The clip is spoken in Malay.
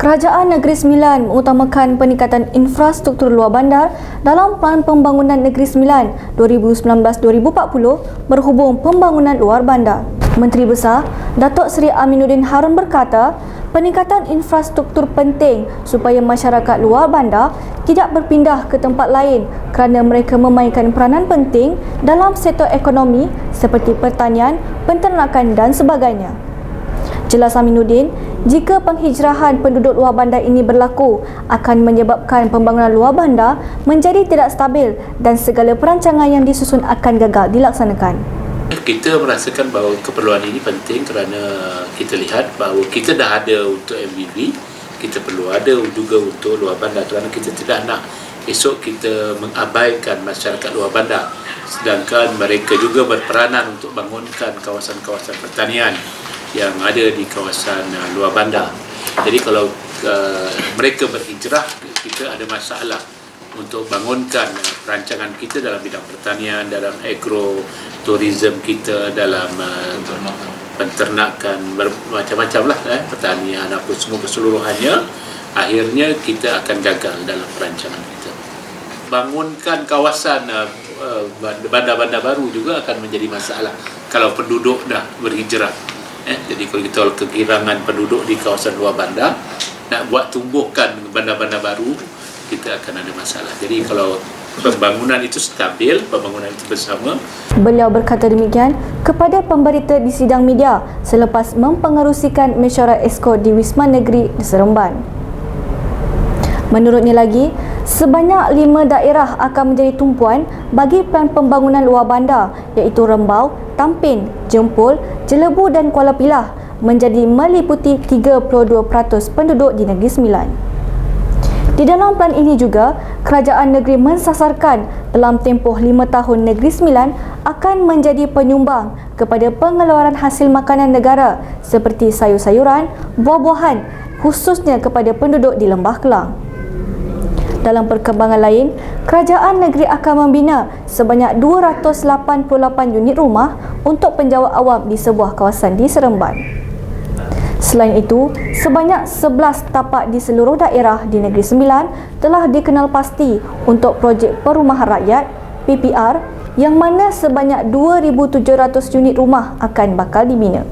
Kerajaan Negeri Sembilan mengutamakan peningkatan infrastruktur luar bandar dalam Pelan Pembangunan Negeri Sembilan 2019-2040 berhubung pembangunan luar bandar. Menteri Besar Datuk Seri Aminuddin Harun berkata, peningkatan infrastruktur penting supaya masyarakat luar bandar tidak berpindah ke tempat lain kerana mereka memainkan peranan penting dalam sektor ekonomi seperti pertanian, penternakan dan sebagainya. Jelas Aminuddin, jika penghijrahan penduduk luar bandar ini berlaku, akan menyebabkan pembangunan luar bandar menjadi tidak stabil dan segala perancangan yang disusun akan gagal dilaksanakan. Kita merasakan bahawa keperluan ini penting kerana kita lihat bahawa kita dah ada untuk MBB, kita perlu ada juga untuk luar bandar kerana kita tidak nak esok kita mengabaikan masyarakat luar bandar sedangkan mereka juga berperanan untuk bangunkan kawasan-kawasan pertanian yang ada di kawasan luar bandar. Jadi kalau mereka berhijrah, kita ada masalah untuk bangunkan perancangan kita dalam bidang pertanian, dalam agro-tourism kita, dalam penternakan, macam-macam lah, pertanian, apa semua keseluruhannya, akhirnya kita akan gagal dalam perancangan kita. Bangunkan kawasan bandar-bandar baru juga akan menjadi masalah kalau penduduk dah berhijrah. Jadi kalau kita kehilangan penduduk di kawasan luar bandar, nak buat tumbuhkan bandar-bandar baru, kita akan ada masalah. Jadi kalau pembangunan itu stabil, pembangunan itu bersama. Beliau berkata demikian kepada pemberita di sidang media selepas mempengerusikan mesyuarat Esko di Wisma Negeri di Seremban. Menurutnya lagi, sebanyak 5 daerah akan menjadi tumpuan bagi Pelan Pembangunan Luar Bandar iaitu Rembau, Tampin, Jempol, Jelebu dan Kuala Pilah menjadi meliputi 32% penduduk di Negeri Sembilan. Di dalam pelan ini juga, kerajaan negeri mensasarkan dalam tempoh 5 tahun Negeri Sembilan akan menjadi penyumbang kepada pengeluaran hasil makanan negara seperti sayur-sayuran, buah-buahan khususnya kepada penduduk di Lembah Kelang. Dalam perkembangan lain, kerajaan negeri akan membina sebanyak 288 unit rumah untuk penjawat awam di sebuah kawasan di Seremban. Selain itu, sebanyak 11 tapak di seluruh daerah di Negeri Sembilan telah dikenal pasti untuk projek perumahan rakyat (PPR) yang mana sebanyak 2,700 unit rumah akan bakal dibina.